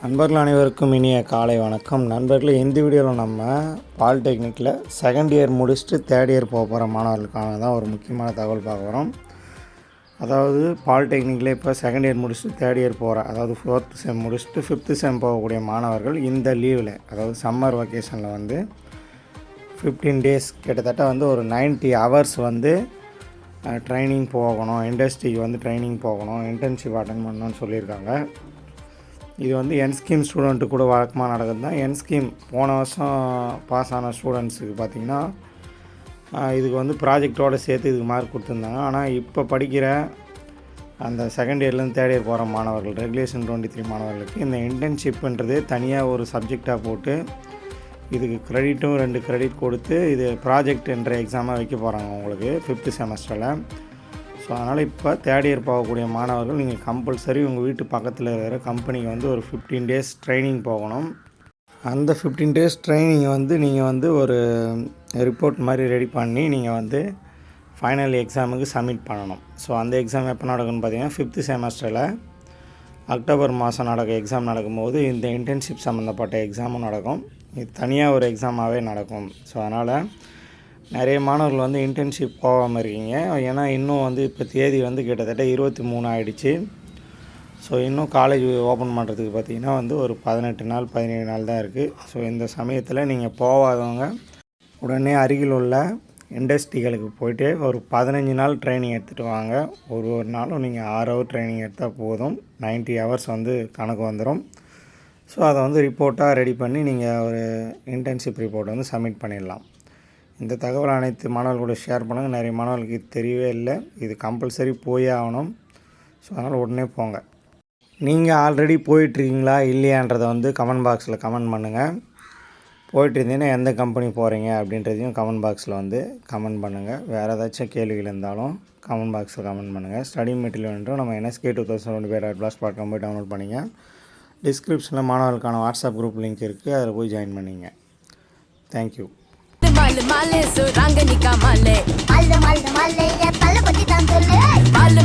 நண்பர்கள் அனைவருக்கும் இனிய காலை வணக்கம். நண்பர்களே, இந்த வீடியோவில் நம்ம பாலிடெக்னிக்கில் செகண்ட் இயர் முடிச்சுட்டு தேர்ட் இயர் போகிற மாணவர்களுக்கான தான் ஒரு முக்கியமான தகவல் பார்க்க போகிறோம். அதாவது பாலிடெக்னிக்கில் இப்போ செகண்ட் இயர் முடிச்சுட்டு தேர்ட் இயர் போகிற, அதாவது 4th செம் முடிச்சுட்டு 5th செம் போகக்கூடிய மாணவர்கள் இந்த லீவில், அதாவது சம்மர் வெக்கேஷனில் வந்து 15 டேஸ் கிட்டத்தட்ட வந்து ஒரு 90 ஹவர்ஸ் வந்து ட்ரைனிங் போகணும், இண்டஸ்ட்ரிக்கு வந்து ட்ரைனிங் போகணும், இன்டர்ன்ஷிப் அட்டன் பண்ணணும்னு சொல்லியிருக்காங்க. இது வந்து என் ஸ்கீம் ஸ்டூடெண்ட்டு கூட வழக்கமாக நடக்குது தான். என் ஸ்கீம் போன வருஷம் பாஸ் ஆன ஸ்டூடெண்ட்ஸுக்கு பார்த்திங்கன்னா இதுக்கு வந்து ப்ராஜெக்டோடு சேர்த்து இதுக்கு மார்க் கொடுத்துருந்தாங்க. ஆனால் இப்போ படிக்கிற அந்த செகண்ட் இயர்லேருந்து தேர்ட் இயர் போகிற மாணவர்கள், ரெகுலேஷன் 23 மாணவர்களுக்கு இந்த இன்டர்ன்ஷிப்ன்றது தனியாக ஒரு சப்ஜெக்டாக போட்டு இதுக்கு க்ரெடிட்டும் 2 க்ரெடிட் கொடுத்து இது ப்ராஜெக்ட் என்ற எக்ஸாமாக வைக்க போகிறாங்க உங்களுக்கு 5th செமஸ்டரில். ஸோ அதனால் இப்போ தேர்ட் இயர் போகக்கூடிய மாணவர்கள் நீங்கள் கம்பல்சரி உங்கள் வீட்டு பக்கத்தில் இருக்கிற கம்பெனிக்கு வந்து ஒரு 15 டேஸ் ட்ரைனிங் போகணும். அந்த 15 டேஸ் ட்ரைனிங்கை வந்து நீங்கள் வந்து ஒரு ரிப்போர்ட் மாதிரி ரெடி பண்ணி நீங்கள் வந்து ஃபைனல் எக்ஸாமுக்கு சப்மிட் பண்ணணும். ஸோ அந்த எக்ஸாம் எப்போ நடக்கும்னு பார்த்தீங்கன்னா 5th செமஸ்டரில் அக்டோபர் மாதம் எக்ஸாம் நடக்கும்போது இந்த இன்டர்ன்ஷிப் சம்மந்தப்பட்ட எக்ஸாமும் நடக்கும். இது தனியாக ஒரு எக்ஸாமாகவே நடக்கும். ஸோ அதனால் நிறைய மாணவர்கள் வந்து இன்டர்ன்ஷிப் போகாமல் இருக்கீங்க. ஏன்னா இன்னும் வந்து இப்போ தேதி வந்து கிட்டத்தட்ட 23 ஆகிடுச்சு. ஸோ இன்னும் காலேஜ் ஓப்பன் பண்ணுறதுக்கு பார்த்திங்கன்னா வந்து ஒரு 18 நாள் 17 நாள் தான் இருக்குது. ஸோ இந்த சமயத்தில் நீங்கள் போகாதவங்க உடனே அருகில் உள்ள இண்டஸ்ட்ரிகளுக்கு போய்ட்டு ஒரு 15 நாள் ட்ரைனிங் எடுத்துகிட்டு வாங்க. ஒரு நாளும் நீங்கள் 6 ஹவர் ட்ரைனிங் எடுத்தால் போதும், 90 ஹவர்ஸ் வந்து கணக்கு வந்துடும். ஸோ அதை வந்து ரிப்போர்ட்டாக ரெடி பண்ணி நீங்கள் ஒரு இன்டர்ன்ஷிப் ரிப்போர்ட் வந்து சப்மிட் பண்ணிடலாம். இந்த தகவல் அனைத்து மாணவர்களோட ஷேர் பண்ணுங்கள். நிறைய மாணவர்களுக்கு இது தெரியவே இல்லை. இது கம்பல்சரி போயே ஆகணும். ஸோ அதனால் உடனே போங்க. நீங்கள் ஆல்ரெடி போயிட்டுருக்கீங்களா இல்லையான்றதை வந்து கமெண்ட் பாக்ஸில் கமெண்ட் பண்ணுங்கள். போயிட்டு இருந்தீங்கன்னா எந்த கம்பெனி போகிறீங்க அப்படின்றதையும் கமெண்ட் பாக்ஸில் வந்து கமெண்ட் பண்ணுங்கள். வேறு ஏதாச்சும் கேள்விகள் இருந்தாலும் கமெண்ட் பாக்ஸில் கமெண்ட் பண்ணுங்கள். ஸ்டடி மெட்டீரியல் என்றும் நம்ம NSK 2025 போய் டவுன்லோட் பண்ணிங்க. டிஸ்கிரிப்ஷனில் மாணவர்களுக்கான வாட்ஸ்அப் குரூப் லிங்க் இருக்குது, அதில் போய் ஜாயின் பண்ணிங்க. தேங்க்யூ. माले माले सो रंग निका माले माले माले माले ये पल पति तंतुले माले